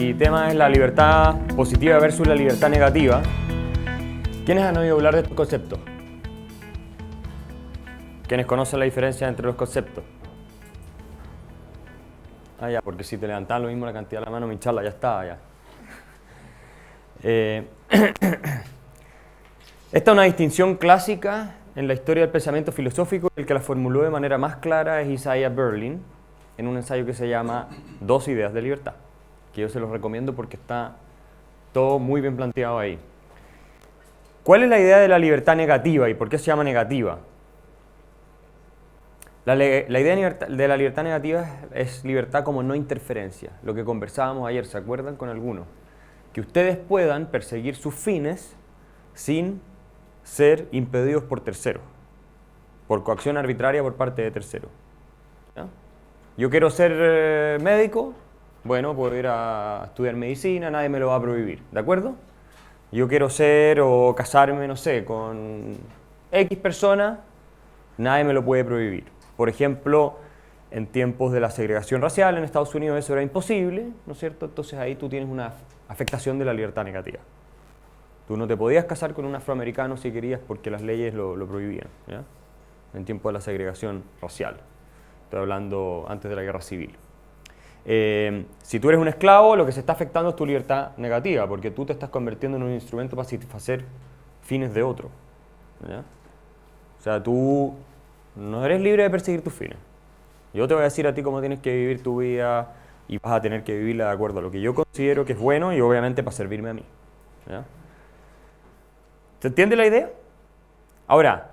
Mi tema es la libertad positiva versus la libertad negativa. ¿Quiénes han oído hablar de estos conceptos? ¿Quiénes conocen la diferencia entre los conceptos? Ah, ya, porque si te levantabas lo mismo la cantidad de la mano, mi charla ya estaba ya. Esta es una distinción clásica en la historia del pensamiento filosófico. El que la formuló de manera más clara es Isaiah Berlin, en un ensayo que se llama Dos ideas de libertad, que yo se los recomiendo porque está todo muy bien planteado ahí. ¿Cuál es la idea de la libertad negativa y por qué se llama negativa? La idea de la libertad negativa es libertad como no interferencia, lo que conversábamos ayer, ¿se acuerdan con algunos? Que ustedes puedan perseguir sus fines sin ser impedidos por terceros, por coacción arbitraria por parte de terceros. ¿Ya? Yo quiero ser médico, bueno, puedo ir a estudiar medicina, nadie me lo va a prohibir, ¿de acuerdo? Yo quiero ser o casarme, no sé, con X persona, nadie me lo puede prohibir. Por ejemplo, en tiempos de la segregación racial en Estados Unidos eso era imposible, ¿no es cierto? Entonces ahí tú tienes una afectación de la libertad negativa. Tú no te podías casar con un afroamericano si querías porque las leyes lo prohibían, ¿ya? En tiempos de la segregación racial. Estoy hablando antes de la guerra civil. Si tú eres un esclavo, lo que se está afectando es tu libertad negativa, porque tú te estás convirtiendo en un instrumento para satisfacer fines de otro, ¿ya? O sea, tú no eres libre de perseguir tus fines. Yo te voy a decir a ti cómo tienes que vivir tu vida y vas a tener que vivirla de acuerdo a lo que yo considero que es bueno y obviamente para servirme a mí, ¿ya? ¿Se entiende la idea? Ahora,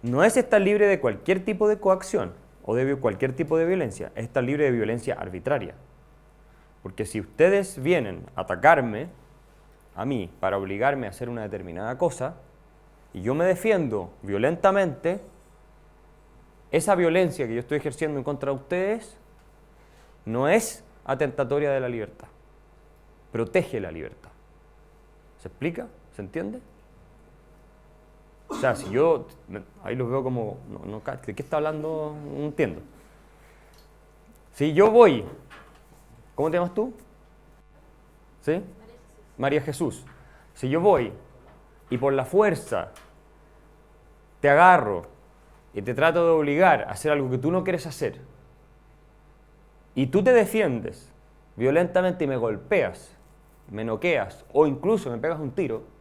no es estar libre de cualquier tipo de coacción o de cualquier tipo de violencia, es estar libre de violencia arbitraria. Porque si ustedes vienen a atacarme a mí para obligarme a hacer una determinada cosa y yo me defiendo violentamente, esa violencia que yo estoy ejerciendo en contra de ustedes no es atentatoria de la libertad, protege la libertad. ¿Se explica? ¿Se entiende? O sea, si yo, ahí los veo como, ¿de qué está hablando? No entiendo. Si yo voy, ¿cómo te llamas tú? ¿Sí? María Jesús. Si yo voy y por la fuerza te agarro y te trato de obligar a hacer algo que tú no quieres hacer y tú te defiendes violentamente y me golpeas, me noqueas o incluso me pegas un tiro,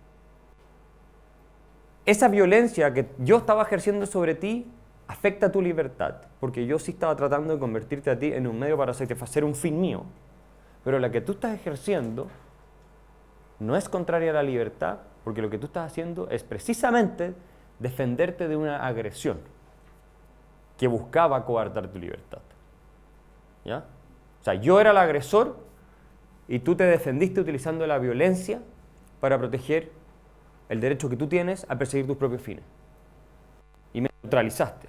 esa violencia que yo estaba ejerciendo sobre ti afecta tu libertad, porque yo sí estaba tratando de convertirte a ti en un medio para satisfacer un fin mío, pero la que tú estás ejerciendo no es contraria a la libertad, porque lo que tú estás haciendo es precisamente defenderte de una agresión que buscaba coartar tu libertad, ¿ya? O sea, yo era el agresor y tú te defendiste utilizando la violencia para proteger el derecho que tú tienes a perseguir tus propios fines. Y me neutralizaste,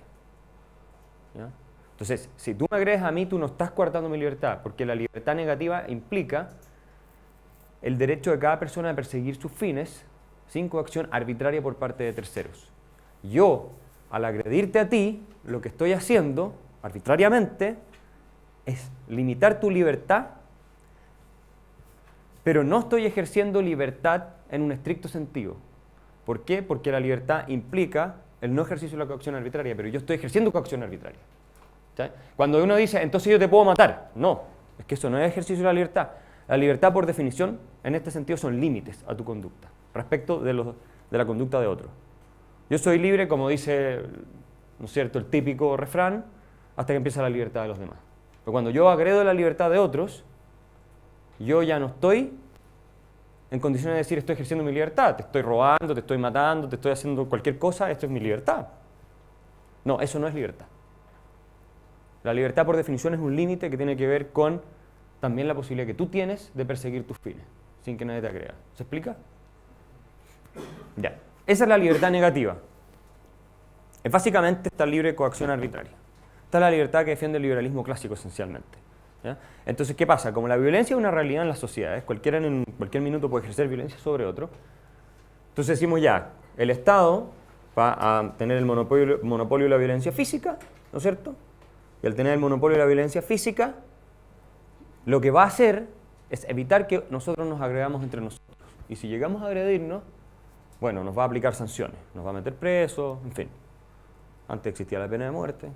¿ya? Entonces, si tú me agredes a mí, tú no estás coartando mi libertad, porque la libertad negativa implica el derecho de cada persona a perseguir sus fines sin coacción arbitraria por parte de terceros. Yo, al agredirte a ti, lo que estoy haciendo, arbitrariamente, es limitar tu libertad, pero no estoy ejerciendo libertad en un estricto sentido. ¿Por qué? Porque la libertad implica el no ejercicio de la coacción arbitraria, pero yo estoy ejerciendo coacción arbitraria. ¿Sí? Cuando uno dice, entonces yo te puedo matar, no, es que eso no es ejercicio de la libertad. La libertad, por definición, en este sentido, son límites a tu conducta, respecto de la conducta de otro. Yo soy libre, como dice, ¿no es cierto?, el típico refrán, hasta que empieza la libertad de los demás. Pero cuando yo agredo la libertad de otros, yo ya no estoy en condiciones de decir estoy ejerciendo mi libertad, te estoy robando, te estoy matando, te estoy haciendo cualquier cosa, esto es mi libertad. No, eso no es libertad. La libertad por definición es un límite que tiene que ver con también la posibilidad que tú tienes de perseguir tus fines, sin que nadie te agreda. ¿Se explica? Ya. Esa es la libertad negativa. Es básicamente estar libre de coacción arbitraria. Esta es la libertad que defiende el liberalismo clásico esencialmente, ¿ya? Entonces, ¿qué pasa? Como la violencia es una realidad en las sociedades, cualquiera en cualquier minuto puede ejercer violencia sobre otro, entonces decimos ya, el Estado va a tener el monopolio de la violencia física, ¿no es cierto? Y al tener el monopolio de la violencia física, lo que va a hacer es evitar que nosotros nos agredamos entre nosotros. Y si llegamos a agredirnos, bueno, nos va a aplicar sanciones, nos va a meter presos, en fin. Antes existía la pena de muerte,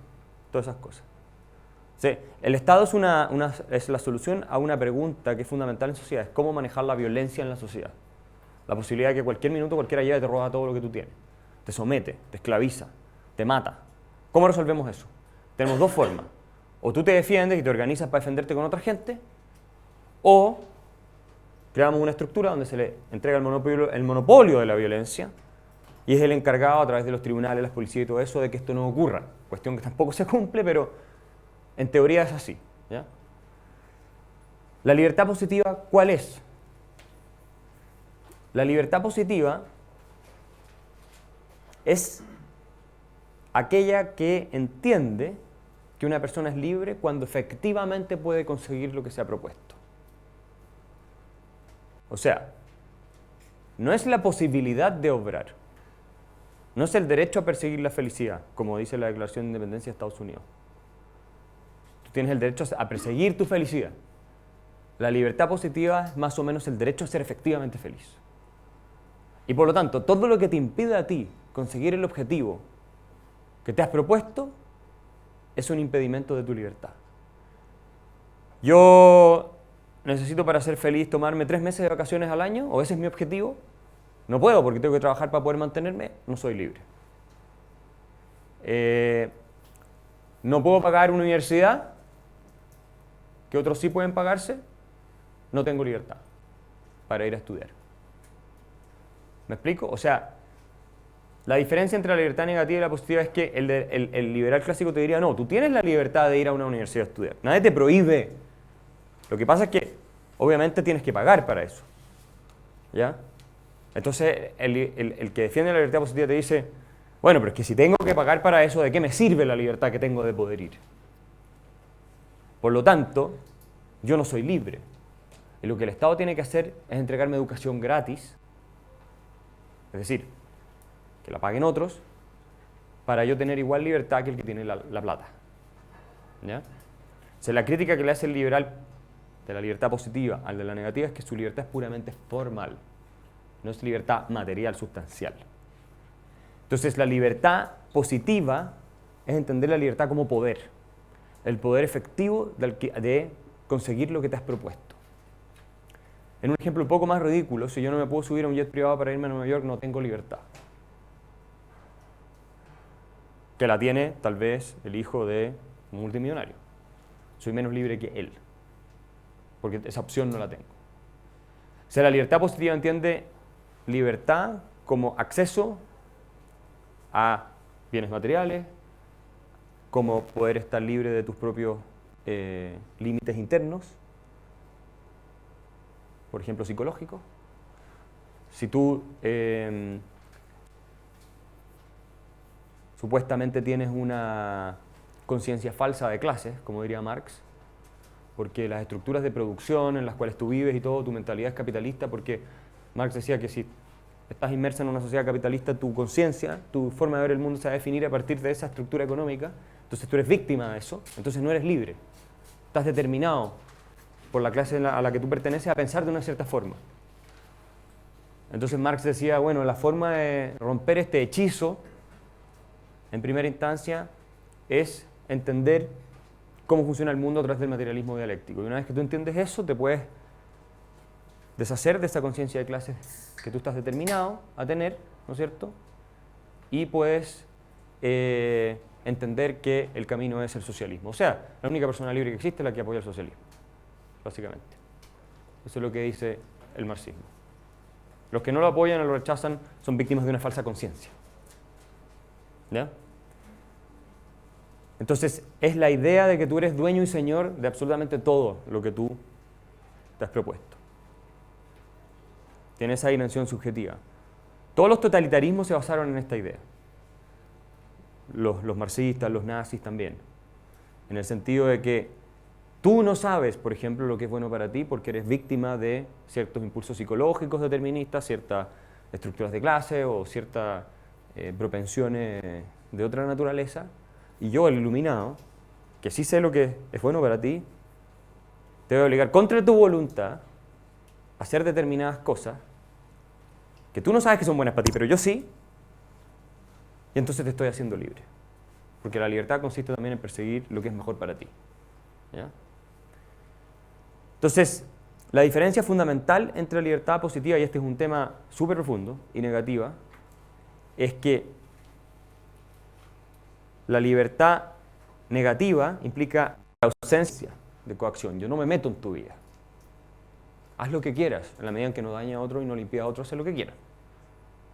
todas esas cosas. Sí, el Estado es la solución a una pregunta que es fundamental en sociedad, es cómo manejar la violencia en la sociedad. La posibilidad de que cualquier minuto cualquiera llegue y te roba todo lo que tú tienes. Te somete, te esclaviza, te mata. ¿Cómo resolvemos eso? Tenemos dos formas. O tú te defiendes y te organizas para defenderte con otra gente, o creamos una estructura donde se le entrega el monopolio de la violencia y es el encargado a través de los tribunales, las policías y todo eso de que esto no ocurra. Cuestión que tampoco se cumple, pero en teoría es así, ¿ya? La libertad positiva, ¿cuál es? La libertad positiva es aquella que entiende que una persona es libre cuando efectivamente puede conseguir lo que se ha propuesto. O sea, no es la posibilidad de obrar, no es el derecho a perseguir la felicidad, como dice la Declaración de Independencia de Estados Unidos. Tú tienes el derecho a perseguir tu felicidad. La libertad positiva es más o menos el derecho a ser efectivamente feliz. Y por lo tanto, todo lo que te impide a ti conseguir el objetivo que te has propuesto es un impedimento de tu libertad. Yo necesito para ser feliz tomarme 3 meses de vacaciones al año, o ese es mi objetivo. No puedo porque tengo que trabajar para poder mantenerme, no soy libre. No puedo pagar una universidad que otros sí pueden pagarse, no tengo libertad para ir a estudiar. ¿Me explico? O sea, la diferencia entre la libertad negativa y la positiva es que el liberal clásico te diría, no, tú tienes la libertad de ir a una universidad a estudiar, nadie te prohíbe. Lo que pasa es que, obviamente, tienes que pagar para eso, ¿ya? Entonces, el que defiende la libertad positiva te dice, bueno, pero es que si tengo que pagar para eso, ¿de qué me sirve la libertad que tengo de poder ir? Por lo tanto, yo no soy libre. Y lo que el Estado tiene que hacer es entregarme educación gratis, es decir, que la paguen otros, para yo tener igual libertad que el que tiene la plata. ¿Ya? O sea, la crítica que le hace el liberal de la libertad positiva al de la negativa es que su libertad es puramente formal, no es libertad material, sustancial. Entonces, la libertad positiva es entender la libertad como poder, el poder efectivo de conseguir lo que te has propuesto. En un ejemplo un poco más ridículo, si yo no me puedo subir a un jet privado para irme a Nueva York, no tengo libertad. Que la tiene, tal vez, el hijo de un multimillonario. Soy menos libre que él, porque esa opción no la tengo. O sea, la libertad positiva entiende libertad como acceso a bienes materiales, como poder estar libre de tus propios límites internos, por ejemplo, psicológicos. Si tú supuestamente tienes una conciencia falsa de clases, como diría Marx, porque las estructuras de producción en las cuales tú vives y todo, tu mentalidad es capitalista, porque Marx decía que si estás inmersa en una sociedad capitalista, tu conciencia, tu forma de ver el mundo se va a definir a partir de esa estructura económica, entonces tú eres víctima de eso, entonces no eres libre. Estás determinado por la clase a la que tú perteneces a pensar de una cierta forma. Entonces Marx decía, bueno, la forma de romper este hechizo, en primera instancia, es entender cómo funciona el mundo a través del materialismo dialéctico. Y una vez que tú entiendes eso, te puedes deshacer de esa conciencia de clases que tú estás determinado a tener, ¿no es cierto? Y puedes entender que el camino es el socialismo. O sea, la única persona libre que existe es la que apoya el socialismo, básicamente. Eso es lo que dice el marxismo. Los que no lo apoyan o lo rechazan son víctimas de una falsa conciencia. ¿Ya? Entonces, es la idea de que tú eres dueño y señor de absolutamente todo lo que tú te has propuesto. Tiene esa dimensión subjetiva. Todos los totalitarismos se basaron en esta idea. Los marxistas, los nazis también. En el sentido de que tú no sabes, por ejemplo, lo que es bueno para ti porque eres víctima de ciertos impulsos psicológicos deterministas, ciertas estructuras de clase o ciertas propensiones de otra naturaleza. Y yo, el iluminado, que sí sé lo que es bueno para ti, te voy a obligar contra tu voluntad a hacer determinadas cosas que tú no sabes que son buenas para ti, pero yo sí, y entonces te estoy haciendo libre. Porque la libertad consiste también en perseguir lo que es mejor para ti. ¿Ya? Entonces, la diferencia fundamental entre la libertad positiva, y este es un tema súper profundo, y negativa, es que la libertad negativa implica la ausencia de coacción. Yo no me meto en tu vida. Haz lo que quieras, en la medida en que no dañe a otro y no le impida a otro hacer lo que quiera.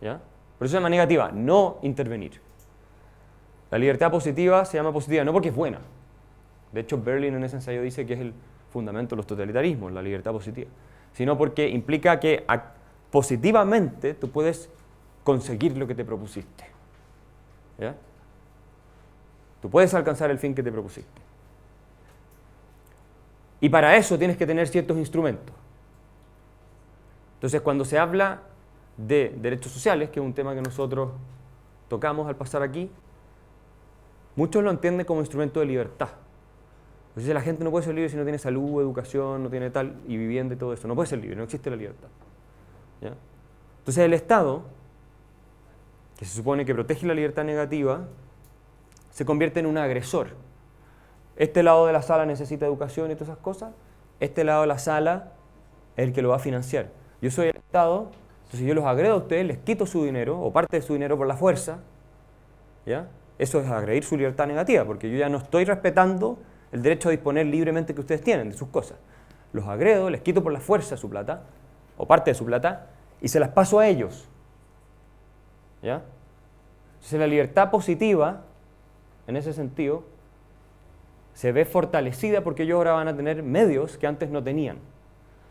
¿Ya? Por eso se llama negativa, no intervenir. La libertad positiva se llama positiva no porque es buena. De hecho, Berlin en ese ensayo dice que es el fundamento de los totalitarismos, la libertad positiva. Sino porque implica que positivamente tú puedes conseguir lo que te propusiste. ¿Ya? Tú puedes alcanzar el fin que te propusiste. Y para eso tienes que tener ciertos instrumentos. Entonces, cuando se habla de derechos sociales, que es un tema que nosotros tocamos al pasar aquí, muchos lo entienden como instrumento de libertad. Entonces, la gente no puede ser libre si no tiene salud, educación, no tiene tal, y vivienda y todo eso. No puede ser libre, no existe la libertad. ¿Ya? Entonces, el Estado, que se supone que protege la libertad negativa, se convierte en un agresor. Este lado de la sala necesita educación y todas esas cosas. Este lado de la sala es el que lo va a financiar. Yo soy el Estado, entonces yo los agredo a ustedes, les quito su dinero o parte de su dinero por la fuerza. ¿Ya? Eso es agredir su libertad negativa, porque yo ya no estoy respetando el derecho a disponer libremente que ustedes tienen de sus cosas. Los agredo, les quito por la fuerza su plata, o parte de su plata, y se las paso a ellos. ¿Ya? Entonces la libertad positiva, en ese sentido, se ve fortalecida porque ellos ahora van a tener medios que antes no tenían.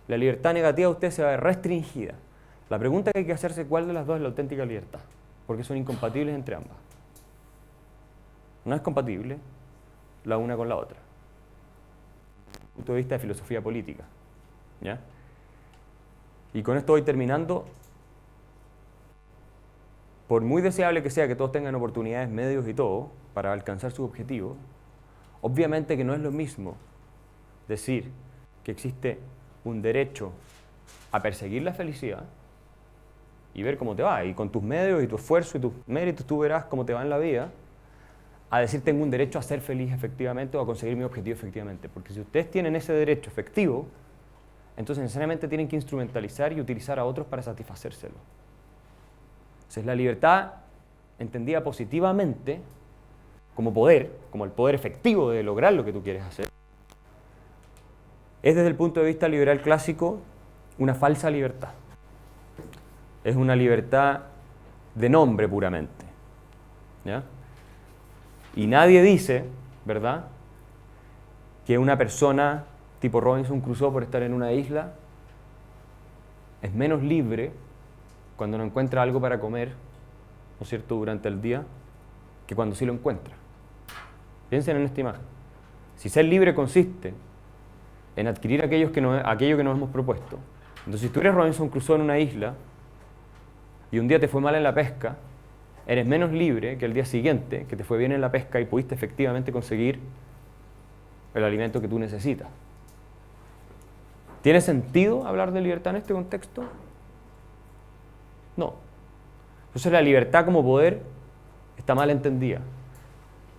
La libertad negativa de ustedes se va a ver restringida. La pregunta que hay que hacerse es cuál de las dos es la auténtica libertad, porque son incompatibles entre ambas. No es compatible la una con la otra. Desde el punto de vista de filosofía política. ¿Ya? Y con esto voy terminando. Por muy deseable que sea que todos tengan oportunidades, medios y todo para alcanzar sus objetivos, obviamente que no es lo mismo decir que existe un derecho a perseguir la felicidad y ver cómo te va, y con tus medios y tu esfuerzo y tus méritos tú verás cómo te va en la vida, a decir tengo un derecho a ser feliz efectivamente o a conseguir mi objetivo efectivamente. Porque si ustedes tienen ese derecho efectivo, entonces necesariamente tienen que instrumentalizar y utilizar a otros para satisfacérselo. Entonces la libertad, entendida positivamente, como poder, como el poder efectivo de lograr lo que tú quieres hacer, es desde el punto de vista liberal clásico una falsa libertad. Es una libertad de nombre puramente. ¿Ya? Y nadie dice, ¿verdad?, que una persona tipo Robinson Crusoe por estar en una isla es menos libre cuando no encuentra algo para comer, ¿no es cierto?, durante el día, que cuando sí lo encuentra. Piensen en esta imagen. Si ser libre consiste en adquirir aquello que nos hemos propuesto, entonces si tú eres Robinson Crusoe en una isla y un día te fue mal en la pesca, eres menos libre que el día siguiente, que te fue bien en la pesca y pudiste efectivamente conseguir el alimento que tú necesitas. ¿Tiene sentido hablar de libertad en este contexto? No. Entonces la libertad como poder está mal entendida.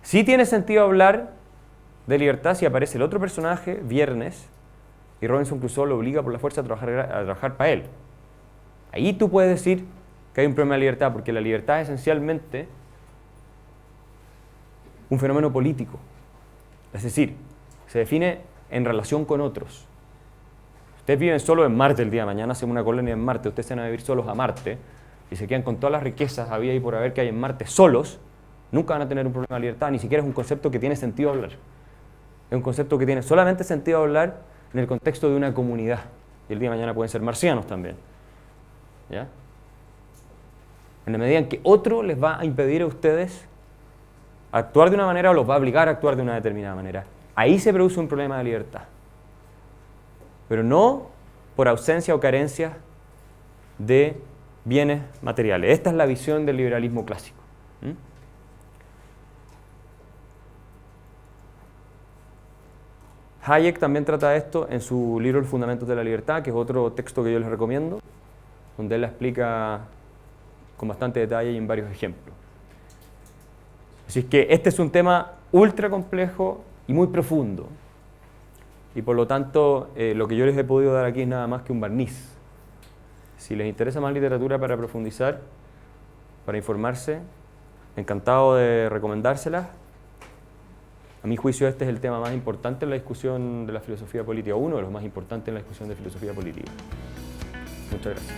Sí tiene sentido hablar de libertad si aparece el otro personaje, Viernes, y Robinson Crusoe lo obliga por la fuerza a trabajar para él. Ahí tú puedes decir que hay un problema de libertad, porque la libertad es esencialmente un fenómeno político. Es decir, se define en relación con otros. Ustedes viven solo en Marte el día de mañana, hacen una colonia en Marte, ustedes se van a vivir solos a Marte y se quedan con todas las riquezas había y por haber que hay en Marte solos, nunca van a tener un problema de libertad, ni siquiera es un concepto que tiene sentido hablar. Es un concepto que tiene solamente sentido hablar en el contexto de una comunidad. Y el día de mañana pueden ser marcianos también. ¿Ya? En la medida en que otro les va a impedir a ustedes actuar de una manera o los va a obligar a actuar de una determinada manera. Ahí se produce un problema de libertad. Pero no por ausencia o carencia de bienes materiales. Esta es la visión del liberalismo clásico. ¿Mm? Hayek también trata esto en su libro Los Fundamentos de la Libertad, que es otro texto que yo les recomiendo, donde él la explica con bastante detalle y en varios ejemplos. Así es que este es un tema ultra complejo y muy profundo. Y por lo tanto, lo que yo les he podido dar aquí es nada más que un barniz. Si les interesa más literatura para profundizar, para informarse, encantado de recomendárselas. A mi juicio este es el tema más importante en la discusión de la filosofía política, uno de los más importantes en la discusión de filosofía política. Muchas gracias.